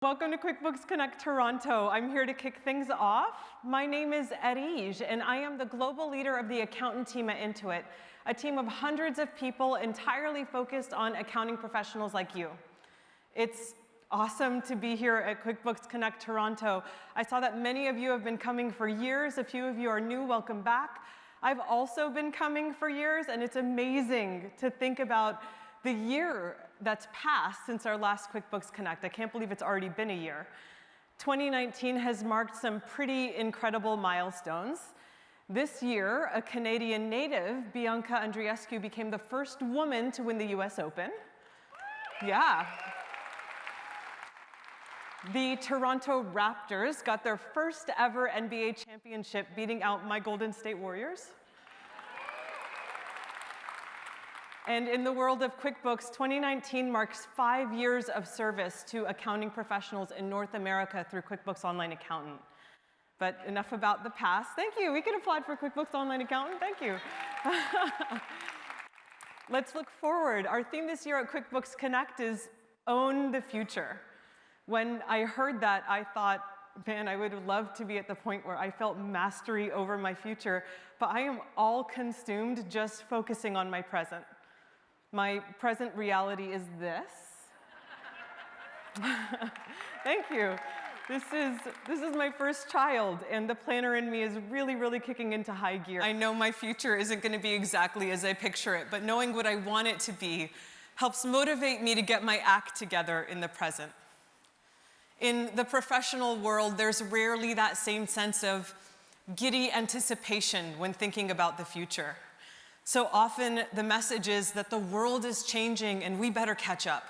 Welcome to QuickBooks Connect Toronto. I'm here to kick things off. My name is Ariege, and I am the global leader of the accountant team at Intuit, a team of hundreds of people entirely focused on accounting professionals like you. It's awesome to be here at QuickBooks Connect Toronto. I saw that many of you have been coming for years. A few of you are new, welcome back. I've also been coming for years, and it's amazing to think about the year that's passed since our last QuickBooks Connect. I can't believe it's already been a year. 2019 has marked some pretty incredible milestones. This year, a Canadian native, Bianca Andreescu, became the first woman to win the US Open. Yeah. The Toronto Raptors got their first ever NBA championship, beating out my Golden State Warriors. And in the world of QuickBooks, 2019 marks 5 years of service to accounting professionals in North America through QuickBooks Online Accountant. But enough about the past. Thank you. We can applaud for QuickBooks Online Accountant. Thank you. Let's look forward. Our theme this year at QuickBooks Connect is Own the Future. When I heard that, I thought, man, I would love to be at the point where I felt mastery over my future, but I am all consumed just focusing on my present. My present reality is this. Thank you. This is my first child, and the planner in me is really kicking into high gear. I know my future isn't going to be exactly as I picture it, but knowing what I want it to be helps motivate me to get my act together in the present. In the professional world, there's rarely that same sense of giddy anticipation when thinking about the future. So often, the message is that the world is changing and we better catch up.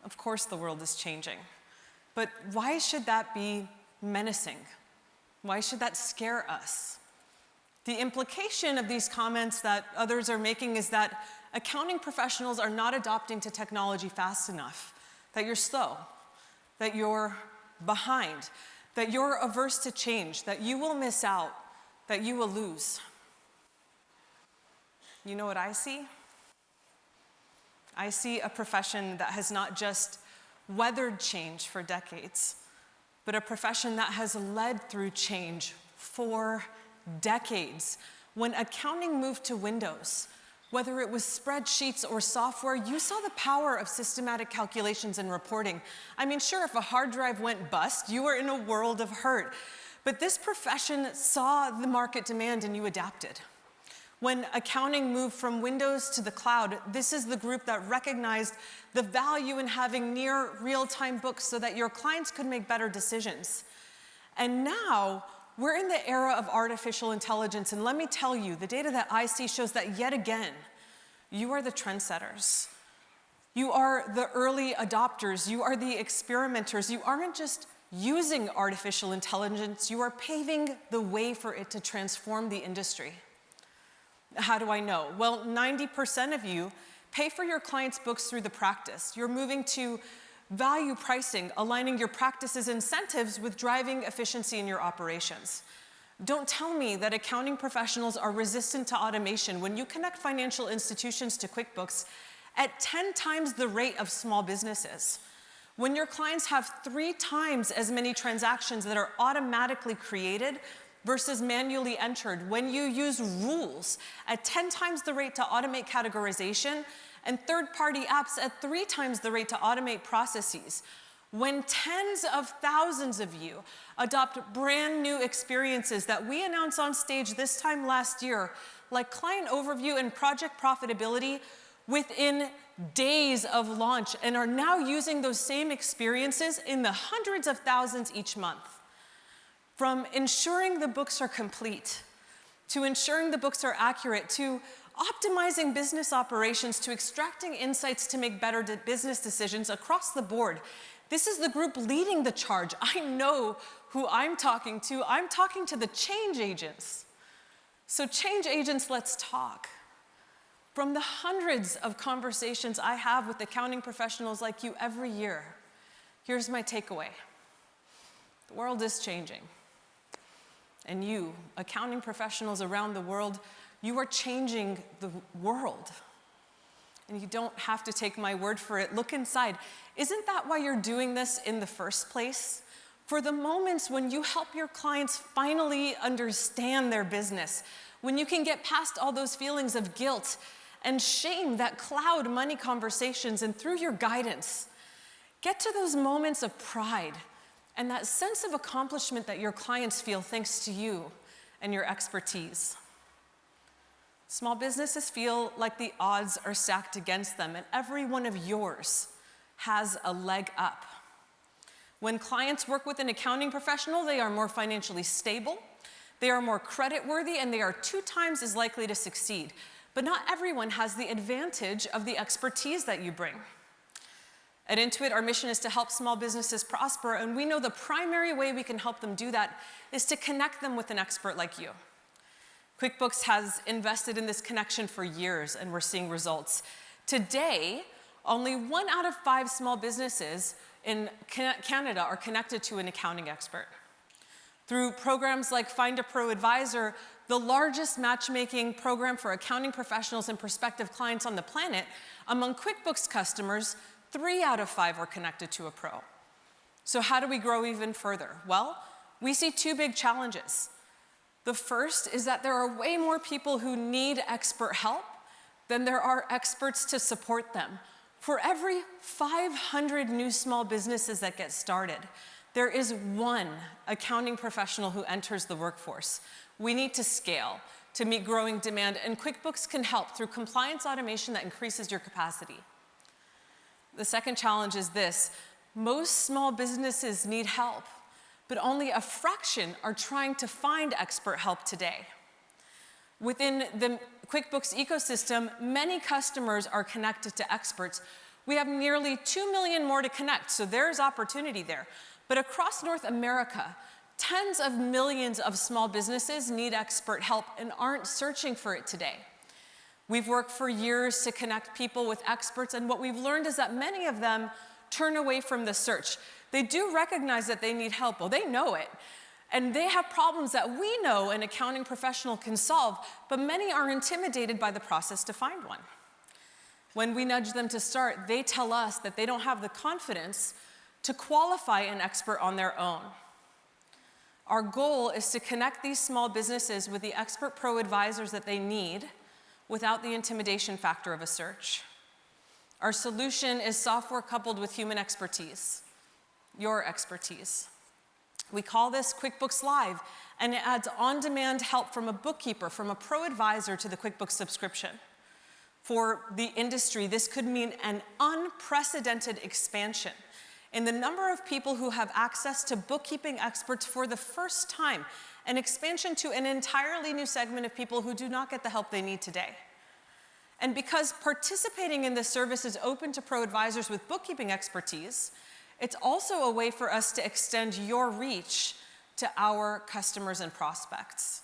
Of course the world is changing. But why should that be menacing? Why should that scare us? The implication of these comments that others are making is that accounting professionals are not adopting to technology fast enough, that you're slow, that you're behind, that you're averse to change, that you will miss out, that you will lose. You know what I see? I see a profession that has not just weathered change for decades, but a profession that has led through change for decades. When accounting moved to Windows, whether it was spreadsheets or software, you saw the power of systematic calculations and reporting. I mean, sure, if a hard drive went bust, you were in a world of hurt. But this profession saw the market demand and you adapted. When accounting moved from Windows to the cloud, this is the group that recognized the value in having near real-time books so that your clients could make better decisions. And now, we're in the era of artificial intelligence, and let me tell you, the data that I see shows that yet again, you are the trendsetters. You are the early adopters. You are the experimenters. You aren't just using artificial intelligence, you are paving the way for it to transform the industry. How do I know? Well, 90% of you pay for your clients' books through the practice. You're moving to value pricing, aligning your practice's incentives with driving efficiency in your operations. Don't tell me that accounting professionals are resistant to automation when you connect financial institutions to QuickBooks at 10 times the rate of small businesses. When your clients have 3 times as many transactions that are automatically created versus manually entered, when you use rules at 10 times the rate to automate categorization and third-party apps at 3 times the rate to automate processes, when tens of thousands of you adopt brand new experiences that we announced on stage this time last year, like client overview and project profitability, within days of launch, and are now using those same experiences in the hundreds of thousands each month. From ensuring the books are complete, to ensuring the books are accurate, to optimizing business operations, to extracting insights to make better business decisions across the board. This is the group leading the charge. I know who I'm talking to. I'm talking to the change agents. So change agents, let's talk. From the hundreds of conversations I have with accounting professionals like you every year, here's my takeaway. The world is changing. And you, accounting professionals around the world, you are changing the world. And you don't have to take my word for it. Look inside. Isn't that why you're doing this in the first place? For the moments when you help your clients finally understand their business, when you can get past all those feelings of guilt and shame that cloud money conversations, and through your guidance, get to those moments of pride and that sense of accomplishment that your clients feel thanks to you and your expertise. Small businesses feel like the odds are stacked against them, and every one of yours has a leg up. When clients work with an accounting professional, they are more financially stable, they are more creditworthy, and they are 2 times as likely to succeed. But not everyone has the advantage of the expertise that you bring. At Intuit, our mission is to help small businesses prosper, and we know the primary way we can help them do that is to connect them with an expert like you. QuickBooks has invested in this connection for years, and we're seeing results. Today, only 1 out of 5 small businesses in Canada are connected to an accounting expert. Through programs like Find a Pro Advisor, the largest matchmaking program for accounting professionals and prospective clients on the planet, among QuickBooks customers, 3 out of 5 are connected to a pro. So how do we grow even further? Well, we see 2 big challenges. The first is that there are way more people who need expert help than there are experts to support them. For every 500 new small businesses that get started, there is 1 accounting professional who enters the workforce. We need to scale to meet growing demand, and QuickBooks can help through compliance automation that increases your capacity. The second challenge is this: most small businesses need help, but only a fraction are trying to find expert help today. Within the QuickBooks ecosystem, many customers are connected to experts. We have nearly 2 million more to connect, so there's opportunity there. But across North America, tens of millions of small businesses need expert help and aren't searching for it today. We've worked for years to connect people with experts, and what we've learned is that many of them turn away from the search. They do recognize that they need help. Well, they know it. And they have problems that we know an accounting professional can solve, but many are intimidated by the process to find one. When we nudge them to start, they tell us that they don't have the confidence to qualify an expert on their own. Our goal is to connect these small businesses with the expert pro advisors that they need without the intimidation factor of a search. Our solution is software coupled with human expertise, your expertise. We call this QuickBooks Live, and it adds on-demand help from a bookkeeper, from a pro advisor to the QuickBooks subscription. For the industry, this could mean an unprecedented expansion in the number of people who have access to bookkeeping experts for the first time, an expansion to an entirely new segment of people who do not get the help they need today. And because participating in this service is open to pro advisors with bookkeeping expertise, it's also a way for us to extend your reach to our customers and prospects.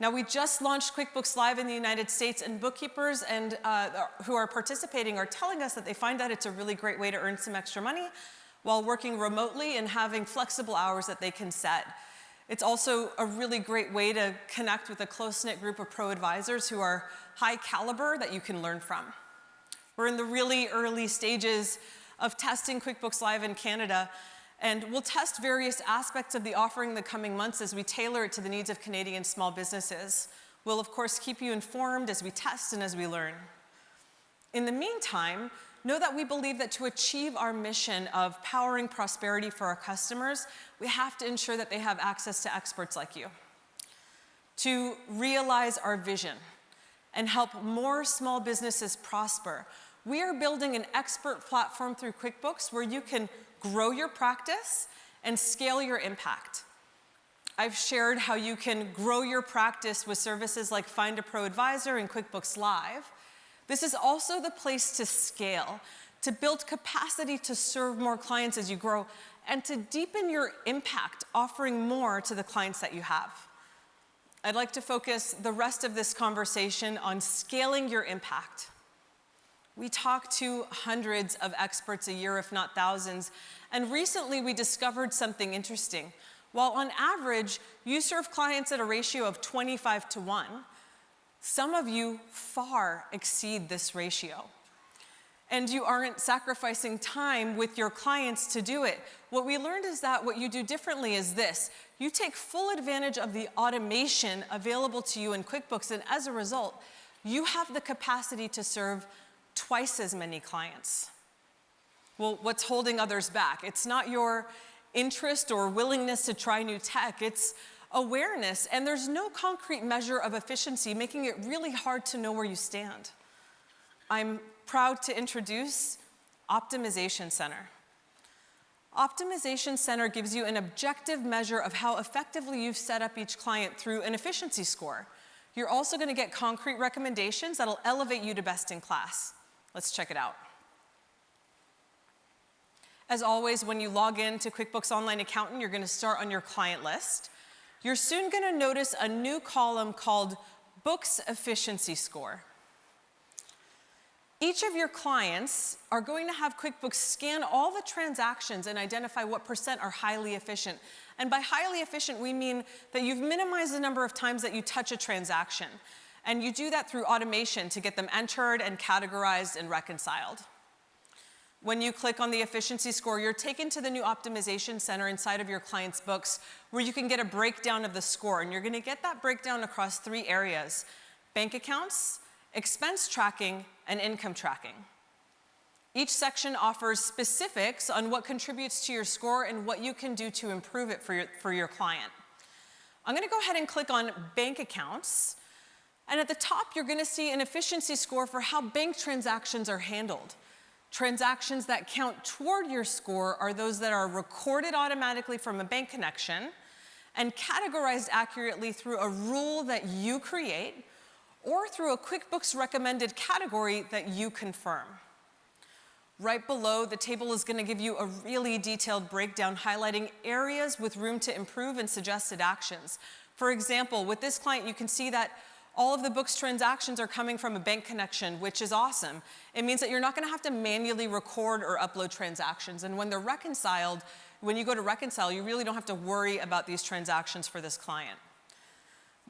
Now, we just launched QuickBooks Live in the United States, and bookkeepers who are participating are telling us that they find that it's a really great way to earn some extra money while working remotely and having flexible hours that they can set. It's also a really great way to connect with a close-knit group of pro advisors who are high caliber that you can learn from. We're in the really early stages of testing QuickBooks Live in Canada, and we'll test various aspects of the offering in the coming months as we tailor it to the needs of Canadian small businesses. We'll, of course, keep you informed as we test and as we learn. In the meantime, know that we believe that to achieve our mission of powering prosperity for our customers, we have to ensure that they have access to experts like you. To realize our vision and help more small businesses prosper, we are building an expert platform through QuickBooks where you can grow your practice and scale your impact. I've shared how you can grow your practice with services like Find a Pro Advisor and QuickBooks Live. This is also the place to scale, to build capacity to serve more clients as you grow, and to deepen your impact, offering more to the clients that you have. I'd like to focus the rest of this conversation on scaling your impact. We talk to hundreds of experts a year, if not thousands, and recently we discovered something interesting. While on average, you serve clients at a ratio of 25 to 1, some of you far exceed this ratio. and you aren't sacrificing time with your clients to do it. What we learned is that what you do differently is this. You take full advantage of the automation available to you in QuickBooks, and as a result, you have the capacity to serve twice as many clients. Well, what's holding others back? It's not your interest or willingness to try new tech, it's awareness, and there's no concrete measure of efficiency, making it really hard to know where you stand. I'm proud to introduce Optimization Center. Optimization Center gives you an objective measure of how effectively you've set up each client through an efficiency score. You're also going to get concrete recommendations that'll elevate you to best in class. Let's check it out. As always, when you log in to QuickBooks Online Accountant, you're going to start on your client list. You're soon going to notice a new column called Books Efficiency Score. Each of your clients are going to have QuickBooks scan all the transactions and identify what % are highly efficient. And by highly efficient, we mean that you've minimized the number of times that you touch a transaction. And you do that through automation to get them entered and categorized and reconciled. When you click on the efficiency score, you're taken to the new Optimization Center inside of your client's books where you can get a breakdown of the score. And you're going to get that breakdown across 3 areas: bank accounts, expense tracking, and income tracking. Each section offers specifics on what contributes to your score and what you can do to improve it for your client. I'm going to go ahead and click on bank accounts. And at the top, you're going to see an efficiency score for how bank transactions are handled. Transactions that count toward your score are those that are recorded automatically from a bank connection and categorized accurately through a rule that you create or through a QuickBooks recommended category that you confirm. Right below, the table is going to give you a really detailed breakdown highlighting areas with room to improve and suggested actions. For example, with this client, you can see that all of the books transactions are coming from a bank connection, which is awesome. It means that you're not going to have to manually record or upload transactions. And when they're reconciled, when you go to reconcile, you really don't have to worry about these transactions for this client.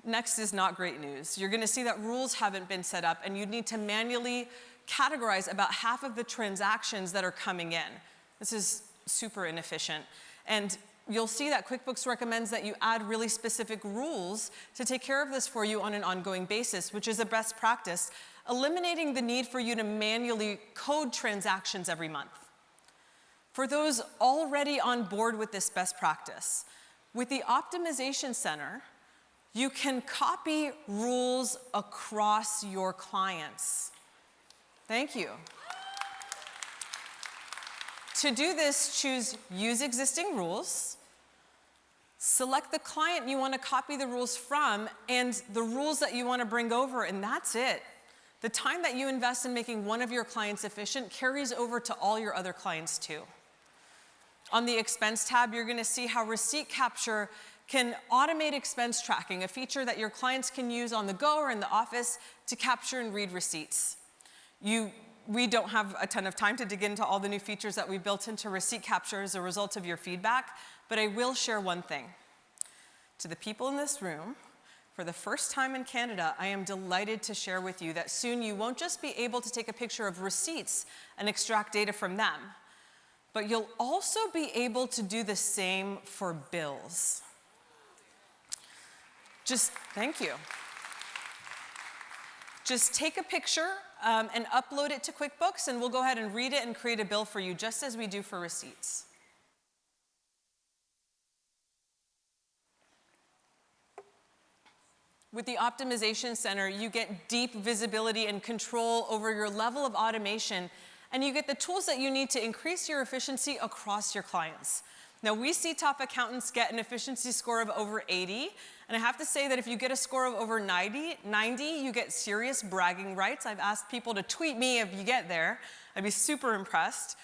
Next is not great news. You're going to see that rules haven't been set up, and you need to manually categorize about half of the transactions that are coming in. This is super inefficient. And you'll see that QuickBooks recommends that you add really specific rules to take care of this for you on an ongoing basis, which is a best practice, eliminating the need for you to manually code transactions every month. For those already on board with this best practice, with the Optimization Center, you can copy rules across your clients. Thank you. To do this, choose Use Existing Rules, select the client you want to copy the rules from and the rules that you want to bring over, and that's it. The time that you invest in making one of your clients efficient carries over to all your other clients too. On the Expense tab, you're going to see how Receipt Capture can automate expense tracking, a feature that your clients can use on the go or in the office to capture and read receipts. We don't have a ton of time to dig into all the new features that we built into Receipt Capture as a result of your feedback, but I will share one thing. To the people in this room, for the first time in Canada, I am delighted to share with you that soon you won't just be able to take a picture of receipts and extract data from them, but you'll also be able to do the same for bills. Thank you. Just take a picture and upload it to QuickBooks, and we'll go ahead and read it and create a bill for you, just as we do for receipts. With the Optimization Center, you get deep visibility and control over your level of automation, and you get the tools that you need to increase your efficiency across your clients. Now, we see top accountants get an efficiency score of over 80, and I have to say that if you get a score of over 90, you get serious bragging rights. I've asked people to tweet me if you get there. I'd be super impressed.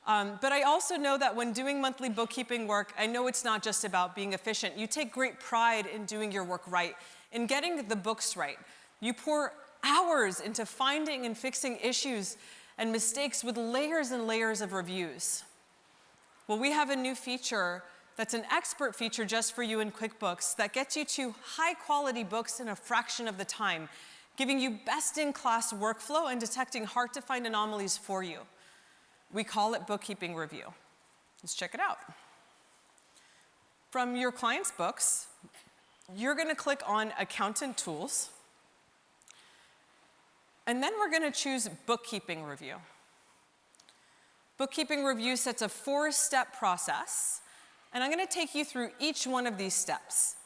But I also know that when doing monthly bookkeeping work, I know it's not just about being efficient. You take great pride in doing your work right, in getting the books right. You pour hours into finding and fixing issues and mistakes with layers and layers of reviews. Well, we have a new feature that's an expert feature just for you in QuickBooks that gets you to high-quality books in a fraction of the time, giving you best-in-class workflow and detecting hard-to-find anomalies for you. We call it Bookkeeping Review. Let's check it out. From your client's books, you're going to click on Accountant Tools, and then we're going to choose Bookkeeping Review. Bookkeeping Review sets a 4-step process, and I'm going to take you through each one of these steps.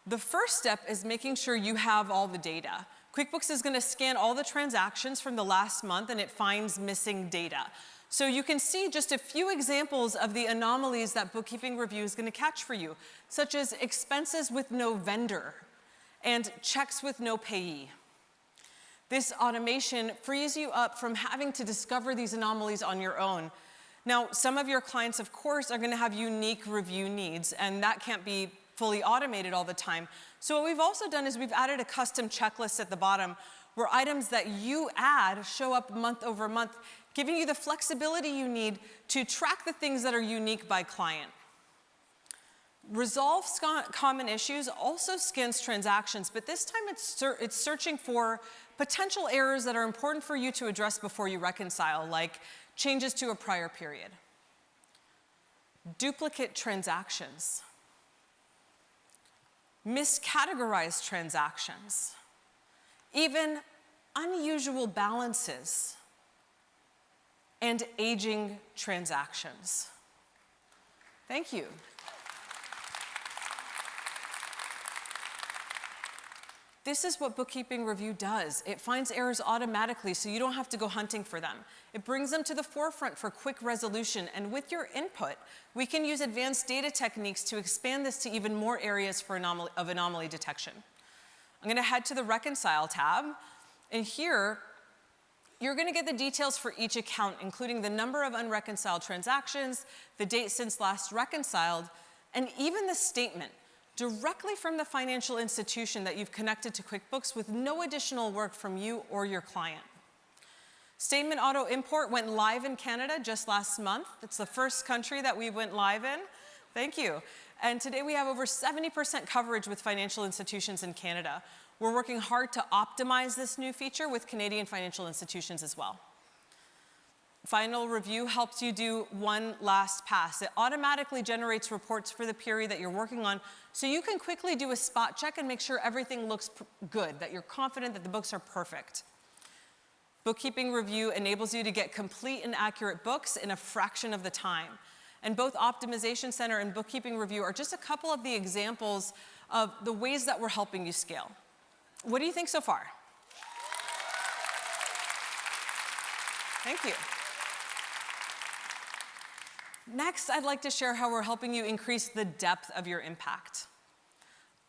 The first step is making sure you have all the data. QuickBooks is going to scan all the transactions from the last month, and it finds missing data. So you can see just a few examples of the anomalies that Bookkeeping Review is going to catch for you, such as expenses with no vendor and checks with no payee. This automation frees you up from having to discover these anomalies on your own. Now, some of your clients, of course, are going to have unique review needs, and that can't be fully automated all the time. So what we've also done is we've added a custom checklist at the bottom where items that you add show up month over month, giving you the flexibility you need to track the things that are unique by client. Resolve Common Issues also scans transactions, but this time it's searching for potential errors that are important for you to address before you reconcile, like changes to a prior period. Duplicate transactions. Miscategorized transactions. Even unusual balances. And aging transactions. Thank you. This is what Bookkeeping Review does. It finds errors automatically so you don't have to go hunting for them. It brings them to the forefront for quick resolution, and with your input, we can use advanced data techniques to expand this to even more areas for anomaly detection. I'm going to head to the Reconcile tab, and here, you're going to get the details for each account, including the number of unreconciled transactions, the date since last reconciled, and even the statement, directly from the financial institution that you've connected to QuickBooks with no additional work from you or your client. Statement auto import went live in Canada just last month. It's the first country that we went live in. Thank you. And today we have over 70% coverage with financial institutions in Canada. We're working hard to optimize this new feature with Canadian financial institutions as well. Final Review helps you do one last pass. It automatically generates reports for the period that you're working on, so you can quickly do a spot check and make sure everything looks good, that you're confident that the books are perfect. Bookkeeping Review enables you to get complete and accurate books in a fraction of the time. And both Optimization Center and Bookkeeping Review are just a couple of the examples of the ways that we're helping you scale. What do you think so far? Thank you. Next, I'd like to share how we're helping you increase the depth of your impact.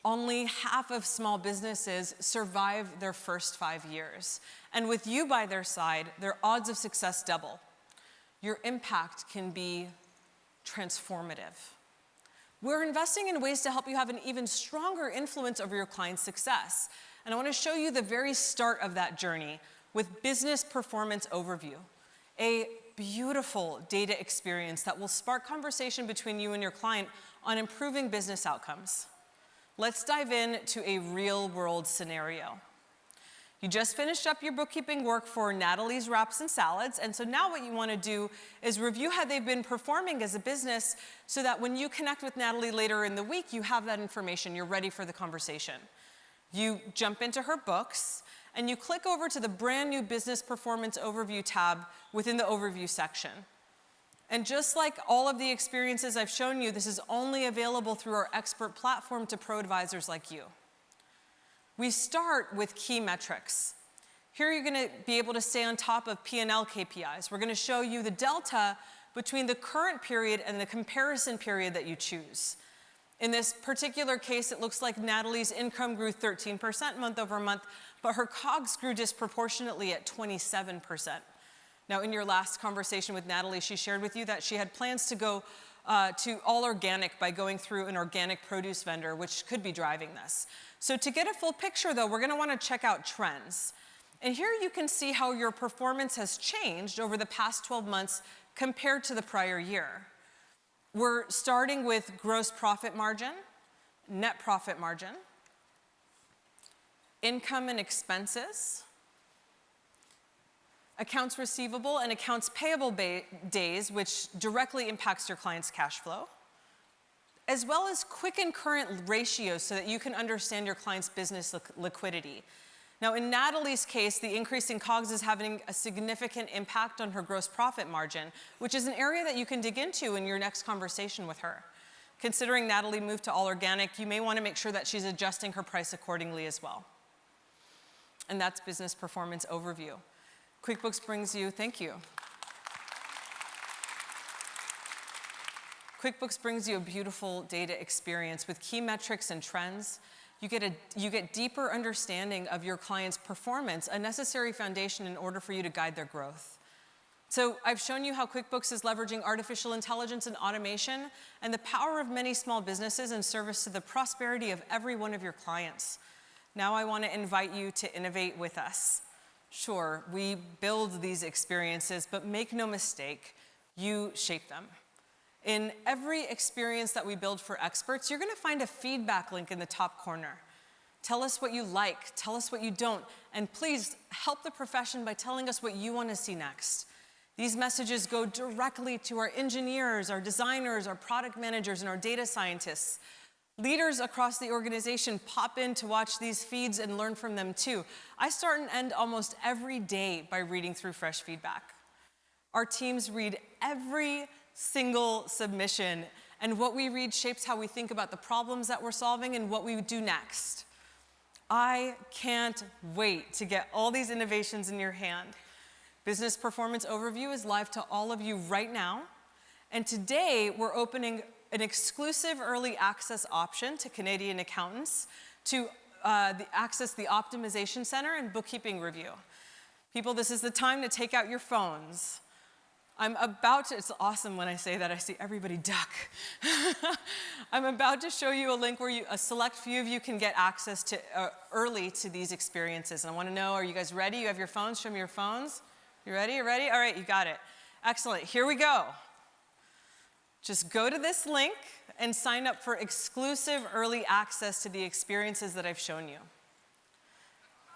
Only half of small businesses survive their first 5 years. And with you by their side, their odds of success double. Your impact can be transformative. We're investing in ways to help you have an even stronger influence over your client's success. And I want to show you the very start of that journey with Business Performance Overview, a beautiful data experience that will spark conversation between you and your client on improving business outcomes. Let's dive into a real-world scenario. You just finished up your bookkeeping work for Natalie's Wraps and Salads, and so now what you want to do is review how they've been performing as a business so that when you connect with Natalie later in the week, you have that information, you're ready for the conversation. You jump into her books, and you click over to the brand new Business Performance Overview tab within the Overview section. And just like all of the experiences I've shown you, this is only available through our expert platform to pro advisors like you. We start with key metrics. Here you're going to be able to stay on top of P&L KPIs. We're going to show you the delta between the current period and the comparison period that you choose. In this particular case, it looks like Natalie's income grew 13% month over month, but her COGS grew disproportionately at 27%. Now, in your last conversation with Natalie, she shared with you that she had plans to go to all organic by going through an organic produce vendor, which could be driving this. So to get a full picture, though, we're going to want to check out trends. And here you can see how your performance has changed over the past 12 months compared to the prior year. We're starting with gross profit margin, net profit margin, income and expenses, accounts receivable and accounts payable days, which directly impacts your client's cash flow, as well as quick and current ratios so that you can understand your client's business liquidity. Now, in Natalie's case, the increase in COGS is having a significant impact on her gross profit margin, which is an area that you can dig into in your next conversation with her. Considering Natalie moved to all organic, you may want to make sure that she's adjusting her price accordingly as well. And that's business performance overview. QuickBooks brings you, thank you. QuickBooks brings you a beautiful data experience with key metrics and trends. You get deeper understanding of your client's performance, a necessary foundation in order for you to guide their growth. So I've shown you how QuickBooks is leveraging artificial intelligence and automation and the power of many small businesses in service to the prosperity of every one of your clients. Now I want to invite you to innovate with us. Sure, we build these experiences, but make no mistake, you shape them. In every experience that we build for experts, you're going to find a feedback link in the top corner. Tell us what you like, tell us what you don't, and please help the profession by telling us what you want to see next. These messages go directly to our engineers, our designers, our product managers, and our data scientists. Leaders across the organization pop in to watch these feeds and learn from them too. I start and end almost every day by reading through fresh feedback. Our teams read every single submission, and what we read shapes how we think about the problems that we're solving and what we do next. I can't wait to get all these innovations in your hand. Business Performance Overview is live to all of you right now, and today we're opening an exclusive early access option to Canadian accountants to access the Optimization Center and Bookkeeping Review. People, this is the time to take out your phones. It's awesome when I say that, I see everybody duck. I'm about to show you a link where a select few of you can get access to early to these experiences. And I want to know, are you guys ready? You have your phones? Show me your phones. You ready? You ready? All right, you got it. Excellent. Here we go. Just go to this link and sign up for exclusive early access to the experiences that I've shown you.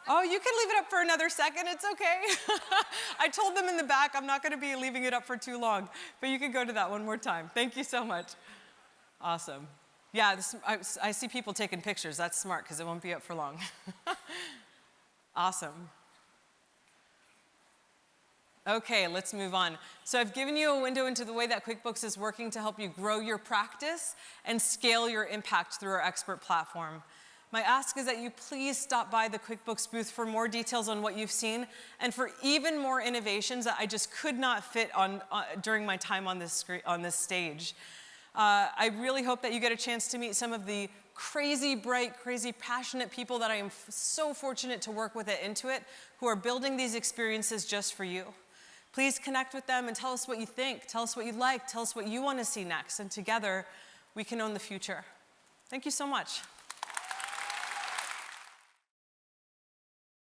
Oh, you can leave it up for another second, it's okay. I told them in the back I'm not going to be leaving it up for too long, but you can go to that one more time. Thank you so much. Awesome. Yeah, I see people taking pictures. That's smart because it won't be up for long. Awesome. Okay, let's move on. So I've given you a window into the way that QuickBooks is working to help you grow your practice and scale your impact through our expert platform. My ask is that you please stop by the QuickBooks booth for more details on what you've seen and for even more innovations that I just could not fit on during my time on this stage. I really hope that you get a chance to meet some of the crazy bright, crazy passionate people that I am so fortunate to work with at Intuit who are building these experiences just for you. Please connect with them and tell us what you think, tell us what you like, tell us what you want to see next, and together we can own the future. Thank you so much.